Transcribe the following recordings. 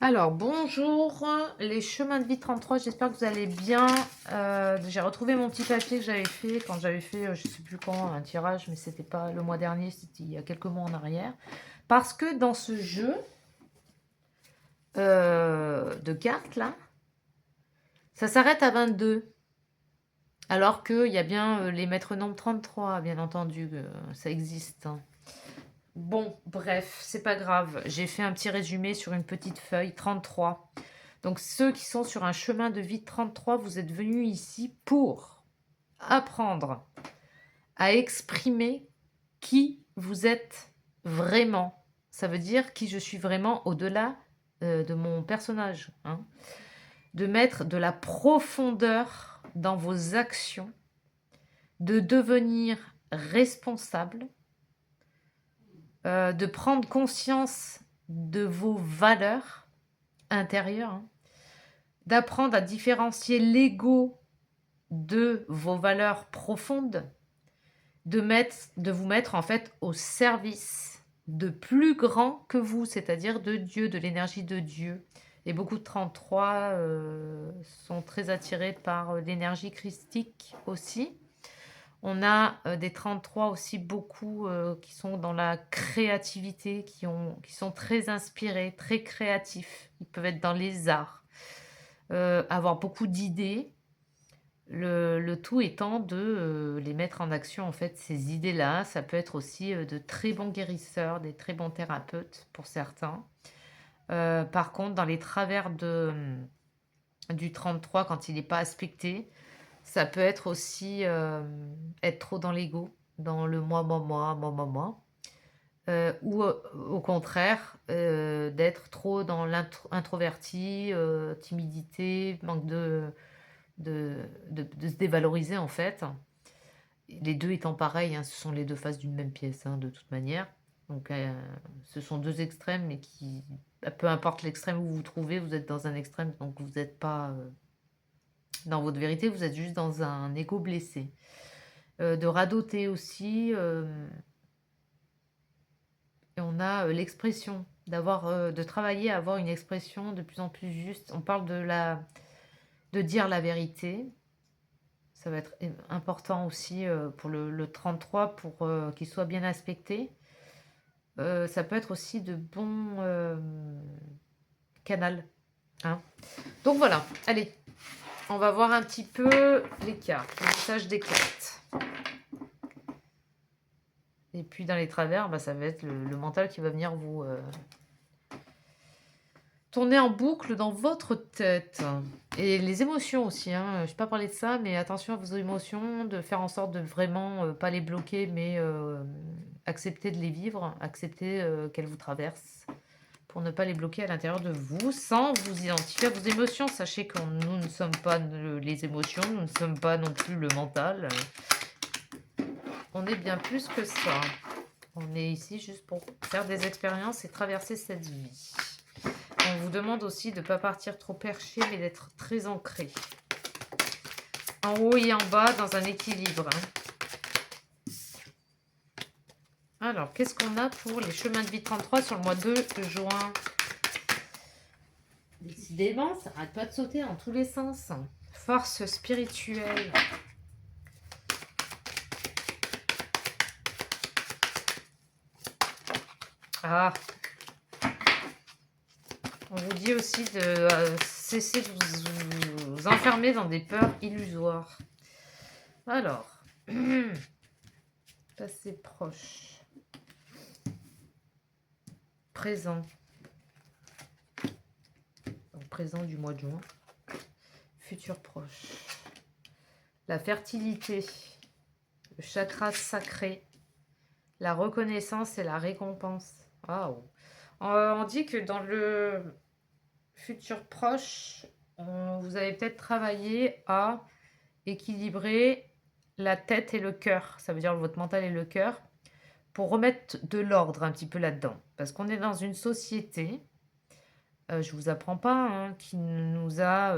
Alors, bonjour, les chemins de vie 33, j'espère que vous allez bien. J'ai retrouvé mon petit papier que j'avais fait quand j'avais fait, je sais plus quand, un tirage, mais c'était pas le mois dernier, c'était il y a quelques mois en arrière. Parce que dans ce jeu de cartes, là, ça s'arrête à 22. Alors qu'il y a bien les maîtres nombres 33, bien entendu, ça existe, hein. Bon, bref, c'est pas grave. J'ai fait un petit résumé sur une petite feuille, 33. Donc ceux qui sont sur un chemin de vie 33, vous êtes venus ici pour apprendre à exprimer qui vous êtes vraiment. Ça veut dire qui je suis vraiment au-delà de mon personnage, hein. De mettre de la profondeur dans vos actions, de devenir responsable, de prendre conscience de vos valeurs intérieures, hein, d'apprendre à différencier l'ego de vos valeurs profondes, de vous mettre en fait au service de plus grand que vous, c'est-à-dire de Dieu, de l'énergie de Dieu. Et beaucoup de 33 sont très attirés par l'énergie christique aussi. On a des 33 aussi beaucoup qui sont dans la créativité, qui sont très inspirés, très créatifs. Ils peuvent être dans les arts, avoir beaucoup d'idées. Le tout étant de les mettre en action, en fait, ces idées-là. Ça peut être aussi de très bons guérisseurs, des très bons thérapeutes pour certains. Par contre, dans les travers du 33, quand il n'est pas aspecté, ça peut être aussi être trop dans l'ego, dans le moi, moi, moi, moi, moi, moi. Ou au contraire, d'être trop dans l'introverti, timidité, manque de se dévaloriser en fait. Les deux étant pareils, hein, ce sont les deux faces d'une même pièce, hein, de toute manière. Donc ce sont deux extrêmes, mais qui, peu importe l'extrême où vous vous trouvez, vous êtes dans un extrême, donc vous n'êtes pas dans votre vérité, vous êtes juste dans un ego blessé. De radoter aussi, et on a l'expression, de travailler à avoir une expression de plus en plus juste. On parle de dire la vérité. Ça va être important aussi pour le 33 pour qu'il soit bien aspecté. Ça peut être aussi de bons canaux, hein. Donc voilà, allez, on va voir un petit peu les cartes, le message des cartes. Et puis dans les travers, bah, ça va être le mental qui va venir vous tourner en boucle dans votre tête. Et les émotions aussi, hein. Je n'ai pas parlé de ça, mais attention à vos émotions, de faire en sorte de vraiment pas les bloquer, mais accepter de les vivre, accepter qu'elles vous traversent, pour ne pas les bloquer à l'intérieur de vous, sans vous identifier à vos émotions. Sachez que nous ne sommes pas les émotions, nous ne sommes pas non plus le mental. On est bien plus que ça. On est ici juste pour faire des expériences et traverser cette vie. On vous demande aussi de ne pas partir trop perché, mais d'être très ancré. En haut et en bas, dans un équilibre, hein. Alors, qu'est-ce qu'on a pour les chemins de vie 33 sur le mois de juin? Décidément, ça n'arrête pas de sauter dans tous les sens. Force spirituelle. Ah. On vous dit aussi de cesser de vous enfermer dans des peurs illusoires. Alors, passé proche, présent, donc présent du mois de juin, futur proche, la fertilité, le chakra sacré, la reconnaissance et la récompense. Wow. On dit que dans le futur proche, vous allez peut-être travailler à équilibrer la tête et le cœur. Ça veut dire votre mental et le cœur, pour remettre de l'ordre un petit peu là-dedans. Parce qu'on est dans une société, je vous apprends pas, hein, qui nous a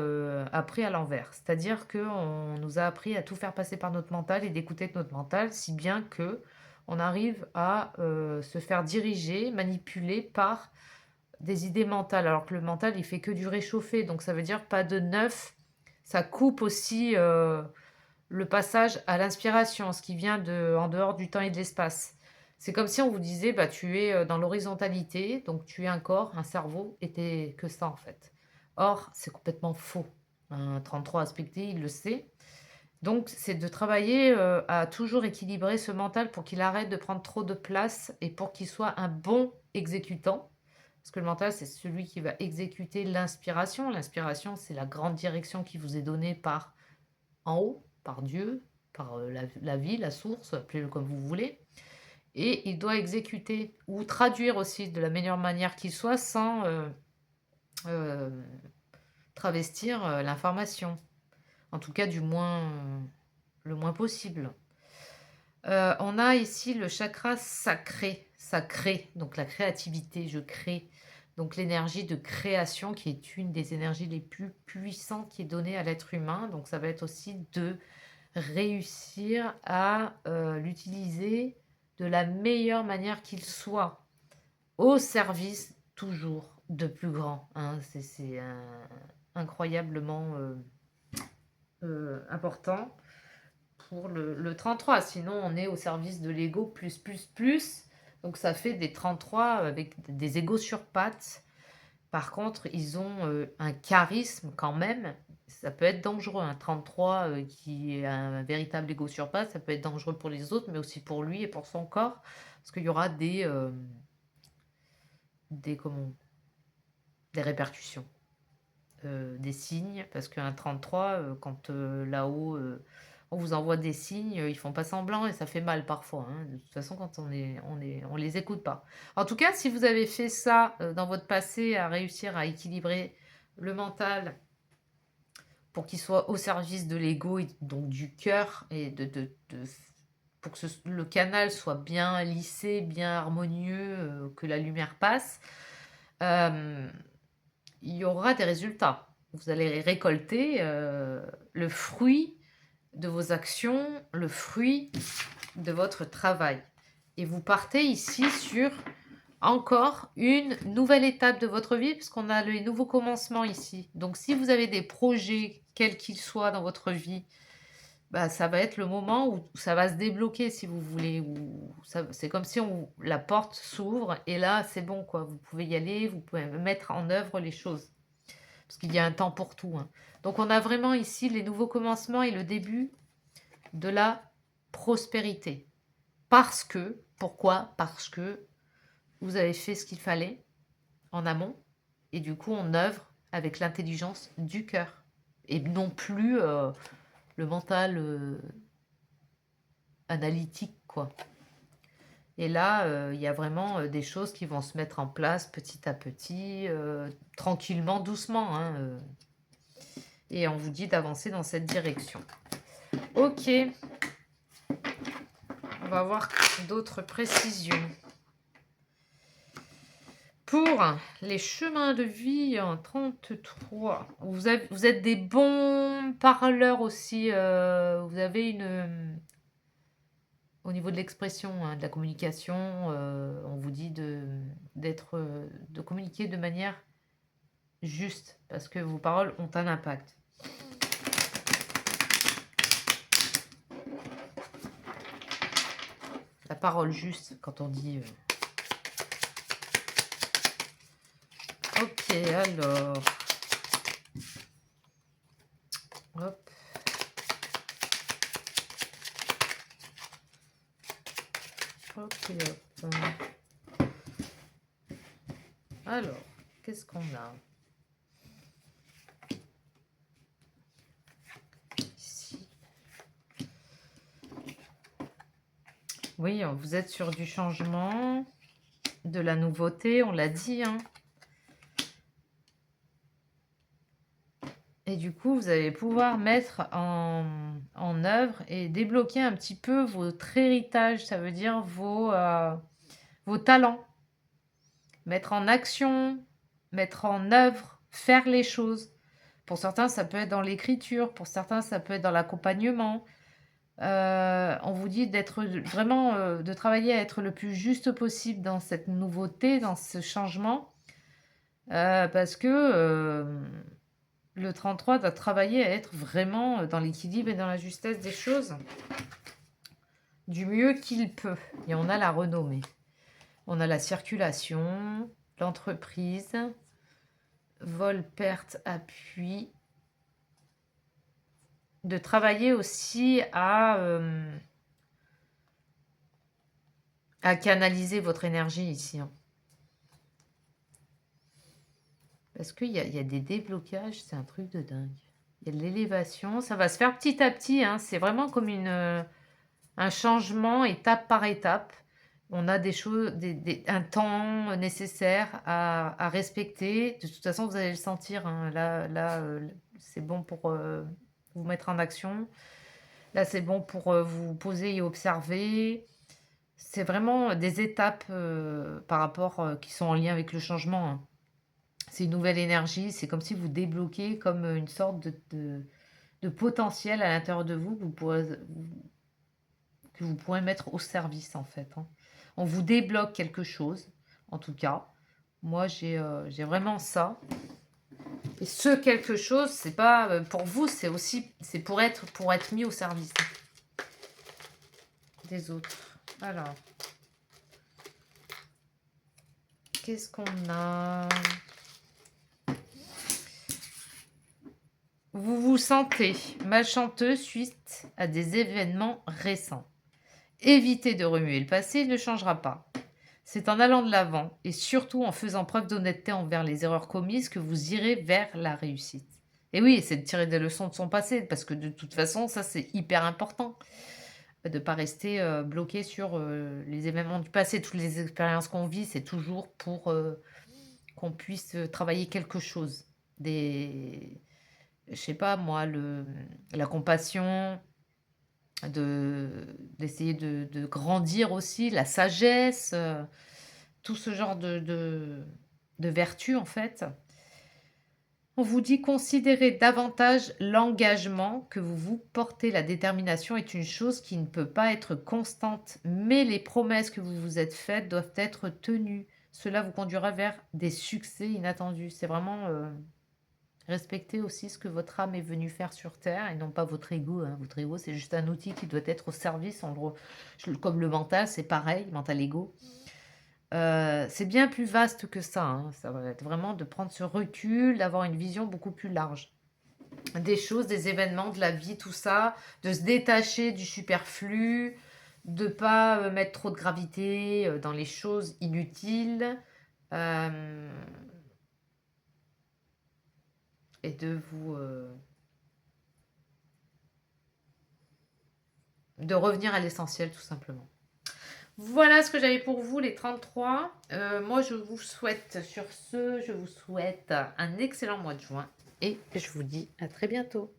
appris à l'envers. C'est-à-dire qu'on nous a appris à tout faire passer par notre mental et d'écouter notre mental, si bien que on arrive à se faire diriger, manipuler par des idées mentales, alors que le mental, il fait que du réchauffé, donc ça veut dire pas de neuf. Ça coupe aussi, le passage à l'inspiration, ce qui vient de en dehors du temps et de l'espace. C'est comme si on vous disait: «Bah, tu es, dans l'horizontalité, donc tu es un corps, un cerveau et tu que ça, en fait». Or, c'est complètement faux. Un 33 aspecté, il le sait. Donc c'est de travailler, à toujours équilibrer ce mental pour qu'il arrête de prendre trop de place et pour qu'il soit un bon exécutant. Parce que le mental, c'est celui qui va exécuter l'inspiration. L'inspiration, c'est la grande direction qui vous est donnée par en haut, par Dieu, par, la vie, la source, appelez-le comme vous voulez, et il doit exécuter ou traduire aussi de la meilleure manière qu'il soit sans, hem, travestir, l'information. En tout cas, du moins, le moins possible. On a ici le chakra sacré, sacré, donc la créativité, je crée. Donc l'énergie de création qui est une des énergies les plus puissantes qui est donnée à l'être humain. Donc ça va être aussi de réussir à, l'utiliser de la meilleure manière qu'il soit, au service toujours de plus grand, hein. C'est incroyablement, important pour le 33. Sinon on est au service de l'ego plus, plus, plus, donc ça fait des 33 avec des égos sur pattes. Par contre, ils ont, un charisme quand même. Ça peut être dangereux, un 33, qui est un véritable ego sur pattes, ça peut être dangereux pour les autres, mais aussi pour lui et pour son corps. Parce qu'il y aura des comment? Des répercussions, des signes. Parce qu'un 33, quand, là-haut, on vous envoie des signes, ils font pas semblant et ça fait mal parfois, hein. De toute façon, quand on les écoute pas. En tout cas, si vous avez fait ça, dans votre passé, à réussir à équilibrer le mental pour qu'il soit au service de l'ego et donc du cœur et pour que le canal soit bien lissé, bien harmonieux, que la lumière passe, euh, il y aura des résultats. Vous allez récolter le fruit de vos actions, le fruit de votre travail. Et vous partez ici sur encore une nouvelle étape de votre vie, puisqu'on a les nouveaux commencements ici. Donc si vous avez des projets, quels qu'ils soient dans votre vie, bah, ça va être le moment où ça va se débloquer, si vous voulez. C'est comme si la porte s'ouvre et là, c'est bon, quoi. Vous pouvez y aller, vous pouvez mettre en œuvre les choses. Parce qu'il y a un temps pour tout, hein. Donc on a vraiment ici les nouveaux commencements et le début de la prospérité. Pourquoi? Parce que vous avez fait ce qu'il fallait en amont et du coup on œuvre avec l'intelligence du cœur et non plus le mental analytique, quoi. Et là, il y a vraiment des choses qui vont se mettre en place petit à petit, tranquillement, doucement, hein, et on vous dit d'avancer dans cette direction. Ok, on va voir d'autres précisions. Pour les chemins de vie en 33, vous êtes des bons parleurs aussi. Vous avez au niveau de l'expression, hein, de la communication, on vous dit de communiquer de manière juste, parce que vos paroles ont un impact. La parole juste, quand on dit... Ok, alors... Hop. Ok, hop. Alors, qu'est-ce qu'on a ici? Oui, vous êtes sur du changement, de la nouveauté, on l'a dit, hein. Et du coup, vous allez pouvoir mettre en œuvre et débloquer un petit peu votre héritage, ça veut dire vos talents. Mettre en action, mettre en œuvre, faire les choses. Pour certains, ça peut être dans l'écriture, pour certains, ça peut être dans l'accompagnement. On vous dit d'être vraiment, de travailler à être le plus juste possible dans cette nouveauté, dans ce changement, Parce que, le 33 doit travailler à être vraiment, dans l'équilibre et dans la justesse des choses, du mieux qu'il peut et on a la renommée. On a la circulation, l'entreprise, vol, perte, appui. De travailler aussi à canaliser votre énergie ici, hein. Parce qu'il y a des déblocages, c'est un truc de dingue. Il y a de l'élévation, ça va se faire petit à petit, hein. C'est vraiment comme un changement étape par étape. On a des choses, un temps nécessaire à respecter. De toute façon, vous allez le sentir, hein. Là, c'est bon pour vous mettre en action. Là, c'est bon pour vous poser et observer. C'est vraiment des étapes par rapport qui sont en lien avec le changement, hein. C'est une nouvelle énergie. C'est comme si vous débloquez comme une sorte de potentiel à l'intérieur de vous que vous pourrez mettre au service, en fait, hein. On vous débloque quelque chose, en tout cas. Moi, j'ai vraiment ça. Et ce quelque chose, c'est pas pour vous, c'est aussi c'est pour être mis au service des autres. Alors, qu'est-ce qu'on a? Vous vous sentez malchanteux suite à des événements récents. Évitez de remuer le passé, il ne changera pas. C'est en allant de l'avant et surtout en faisant preuve d'honnêteté envers les erreurs commises que vous irez vers la réussite. Et oui, c'est de tirer des leçons de son passé, parce que de toute façon, ça c'est hyper important. De ne pas rester bloqué sur les événements du passé. Toutes les expériences qu'on vit, c'est toujours pour qu'on puisse travailler quelque chose. Je sais pas moi, la compassion, d'essayer de grandir aussi, la sagesse, tout ce genre de vertus en fait. On vous dit considérez davantage l'engagement que vous vous portez. La détermination est une chose qui ne peut pas être constante, mais les promesses que vous vous êtes faites doivent être tenues. Cela vous conduira vers des succès inattendus. C'est vraiment respecter aussi ce que votre âme est venue faire sur Terre et non pas votre ego, hein. Votre ego, c'est juste un outil qui doit être au service. Comme le mental, c'est pareil, mental ego. C'est bien plus vaste que ça, hein. Ça va être vraiment de prendre ce recul, d'avoir une vision beaucoup plus large des choses, des événements, de la vie, tout ça, de se détacher du superflu, de pas mettre trop de gravité dans les choses inutiles, et de revenir à l'essentiel tout simplement. Voilà ce que j'avais pour vous, les 33. Moi, je vous souhaite un excellent mois de juin et je vous dis à très bientôt.